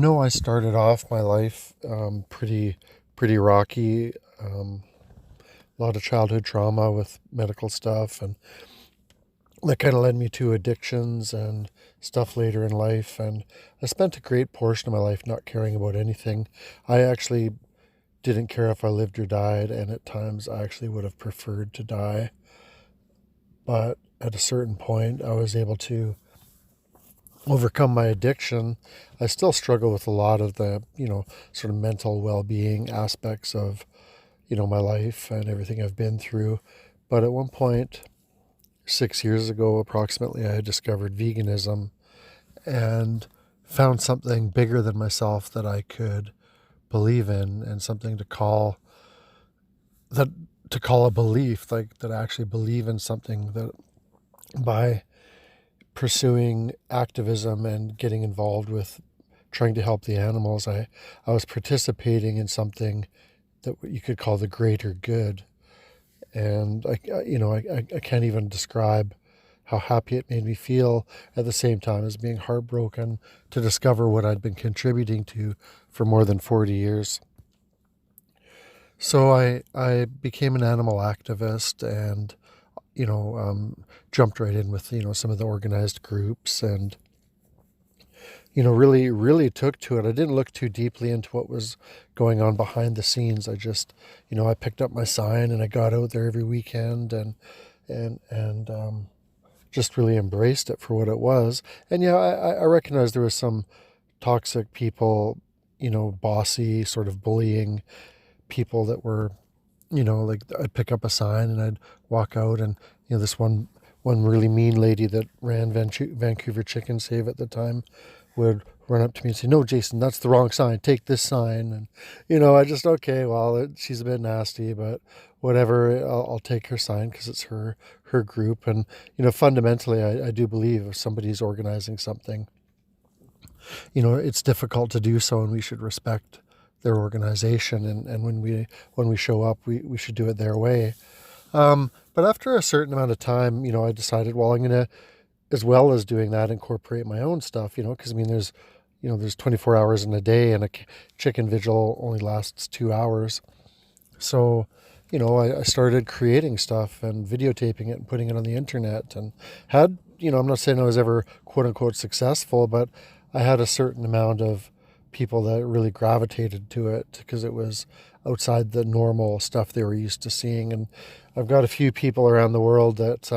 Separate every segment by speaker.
Speaker 1: I started off my life pretty rocky. A lot of childhood trauma with medical stuff, and that kind of led me to addictions and stuff later in life. And I spent a great portion of my life not caring about anything. I actually didn't care if I lived or died, and at times I actually would have preferred to die. But at a certain point, I was able to overcome my addiction. I still struggle with a lot of the, sort of mental well being aspects of, my life and everything I've been through. But at one point, 6 years ago approximately, I had discovered veganism and found something bigger than myself that I could believe in, and something that to call a belief, like that I actually believe in something, that by pursuing activism and getting involved with trying to help the animals, I was participating in something that you could call the greater good. And I can't even describe how happy it made me feel, at the same time as being heartbroken to discover what I'd been contributing to for more than 40 years. So I became an animal activist, and jumped right in with some of the organized groups, and really took to it. I didn't look too deeply into what was going on behind the scenes. I just, I picked up my sign and I got out there every weekend, and just really embraced it for what it was. And yeah, I recognized there was some toxic people, bossy, sort of bullying people that were, like I'd pick up a sign and I'd walk out, and this one really mean lady that ran Vancouver Chicken Save at the time would run up to me and say, "No, Jason, that's the wrong sign. Take this sign." And I just, okay, well, she's a bit nasty, but whatever. I'll take her sign because it's her group. And fundamentally, I do believe if somebody's organizing something, it's difficult to do so, and we should respect their organization. And when we show up, we should do it their way. But after a certain amount of time, I decided, well, I'm going to, as well as doing that, incorporate my own stuff, because there's 24 hours in a day, and a chicken vigil only lasts 2 hours. So, I started creating stuff and videotaping it and putting it on the internet, and had, I'm not saying I was ever quote unquote successful, but I had a certain amount of people that really gravitated to it because it was outside the normal stuff they were used to seeing. And I've got a few people around the world that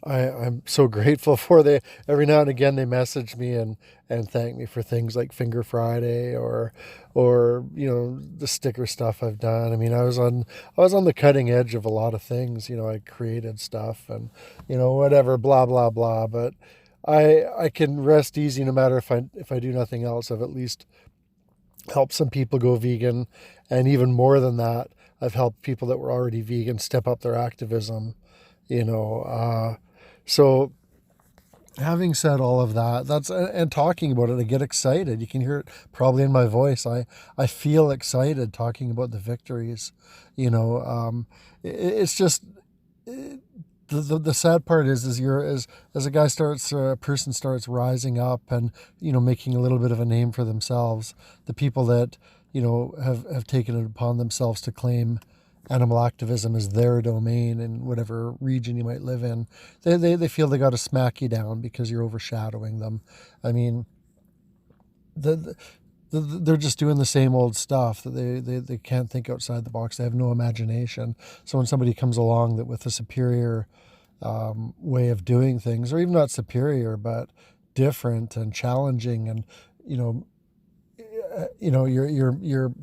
Speaker 1: I'm so grateful for. They, every now and again, they message me and thank me for things like Finger Friday, or the sticker stuff I've done. I mean, I was on the cutting edge of a lot of things. I created stuff and whatever, blah blah blah. But I can rest easy, no matter if I do nothing else. I've at least helped some people go vegan, and even more than that, I've helped people that were already vegan step up their activism. You know, so having said all of that, and talking about it, I get excited. You can hear it probably in my voice. I feel excited talking about the victories. It's just. The sad part is you're as a person starts rising up and making a little bit of a name for themselves, the people that have taken it upon themselves to claim animal activism as their domain in whatever region you might live in, they feel they got to smack you down because you're overshadowing them. I mean, the they're just doing the same old stuff, that they can't think outside the box. They have no imagination. So when somebody comes along that with a superior way of doing things, or even not superior, but different and challenging, and you know, you're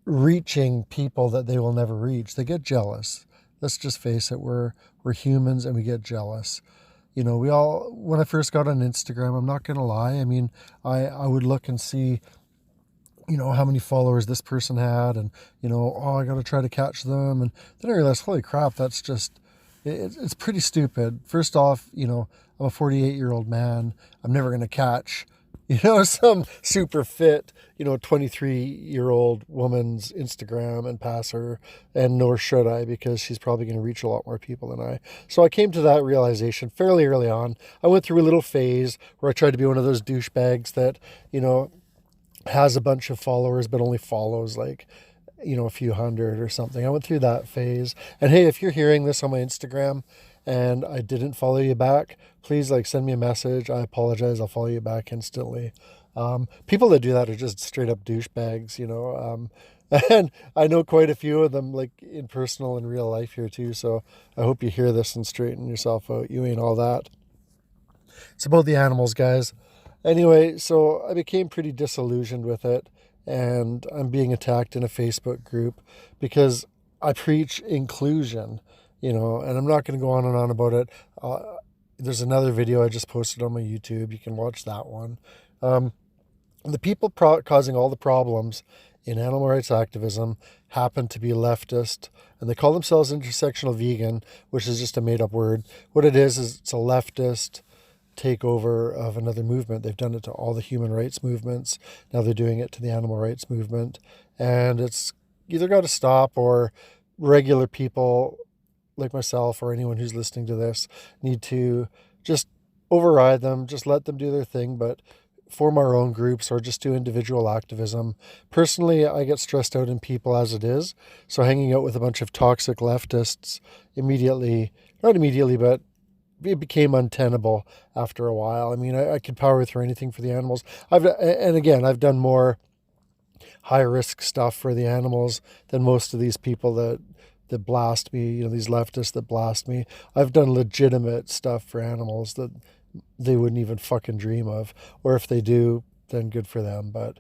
Speaker 1: reaching people that they will never reach, they get jealous. Let's just face it, we're humans and we get jealous. We all, when I first got on Instagram, I'm not going to lie, I mean, I would look and see how many followers this person had, and oh, I got to try to catch them. And then I realized, holy crap, that's just it's pretty stupid. First off, I'm a 48-year-old man. I'm never going to catch some super fit, 23-year-old woman's Instagram and pass her, and nor should I, because she's probably going to reach a lot more people than I. So I came to that realization fairly early on. I went through a little phase where I tried to be one of those douchebags that, has a bunch of followers but only follows like, a few hundred or something. I went through that phase. And hey, if you're hearing this on my Instagram and I didn't follow you back, please send me a message. I apologize. I'll follow you back instantly. People that do that are just straight up douchebags, and I know quite a few of them in personal and real life here too. So I hope you hear this and straighten yourself out. You ain't all that. It's about the animals, guys. Anyway, so I became pretty disillusioned with it, and I'm being attacked in a Facebook group because I preach inclusion, and I'm not going to go on and on about it. There's another video I just posted on my YouTube. You can watch that one. The people causing all the problems in animal rights activism happen to be leftist, and they call themselves intersectional vegan, which is just a made-up word. What it is it's a leftist takeover of another movement. They've done it to all the human rights movements. Now they're doing it to the animal rights movement. And it's either got to stop, or regular people like myself or anyone who's listening to this need to just override them, just let them do their thing, but form our own groups or just do individual activism. Personally, I get stressed out in people as it is. So hanging out with a bunch of toxic leftists not immediately, but it became untenable after a while. I mean, I could power through anything for the animals. I've done more high risk stuff for the animals than most of these people that blast me, these leftists that blast me. I've done legitimate stuff for animals that they wouldn't even fucking dream of, or if they do, then good for them. But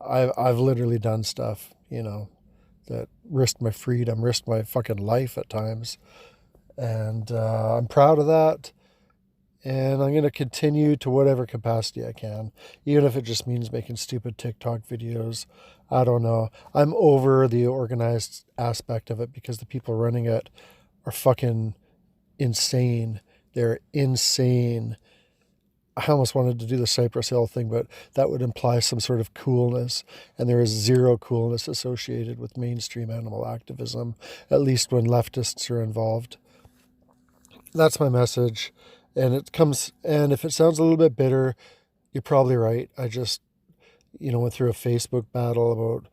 Speaker 1: I've literally done stuff, that risked my freedom, risked my fucking life at times. And I'm proud of that. And I'm going to continue to whatever capacity I can, even if it just means making stupid TikTok videos. I don't know. I'm over the organized aspect of it because the people running it are fucking insane. They're insane. I almost wanted to do the Cypress Hill thing, but that would imply some sort of coolness. And there is zero coolness associated with mainstream animal activism, at least when leftists are involved. That's my message. And if it sounds a little bit bitter, you're probably right. I just, went through a Facebook battle about,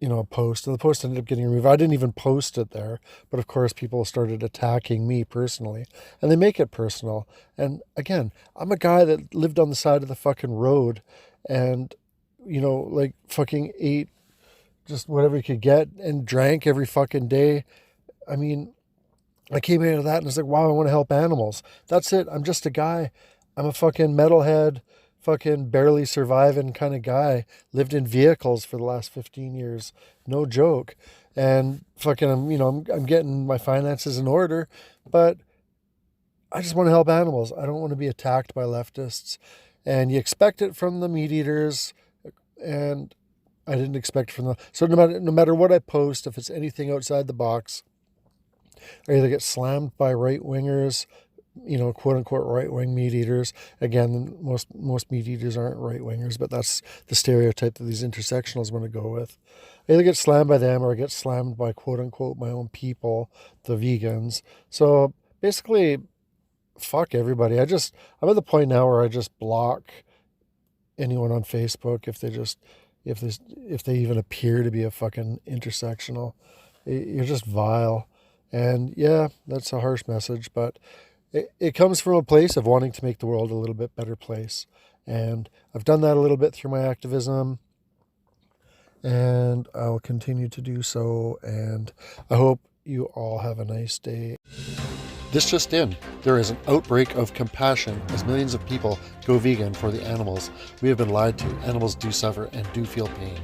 Speaker 1: a post, and the post ended up getting removed. I didn't even post it there, but of course people started attacking me personally, and they make it personal. And again, I'm a guy that lived on the side of the fucking road and, fucking ate just whatever he could get and drank every fucking day. I mean, I came out of that and I was like, wow, I want to help animals. That's it. I'm just a guy. I'm a fucking metalhead, fucking barely surviving kind of guy. Lived in vehicles for the last 15 years. No joke. And fucking, I'm getting my finances in order, but I just want to help animals. I don't want to be attacked by leftists. And you expect it from the meat eaters, and I didn't expect it from them. So no matter what I post, if it's anything outside the box, I either get slammed by right-wingers, quote unquote right-wing meat eaters. Again, most meat eaters aren't right-wingers, but that's the stereotype that these intersectionals want to go with. I either get slammed by them or I get slammed by quote unquote my own people, the vegans. So basically, fuck everybody. I'm at the point now where I just block anyone on Facebook if they even appear to be a fucking intersectional. You're just vile. And yeah, that's a harsh message, but it comes from a place of wanting to make the world a little bit better place. And I've done that a little bit through my activism, and I'll continue to do so. And I hope you all have a nice day. This just in, there is an outbreak of compassion as millions of people go vegan for the animals. We have been lied to. Animals do suffer and do feel pain.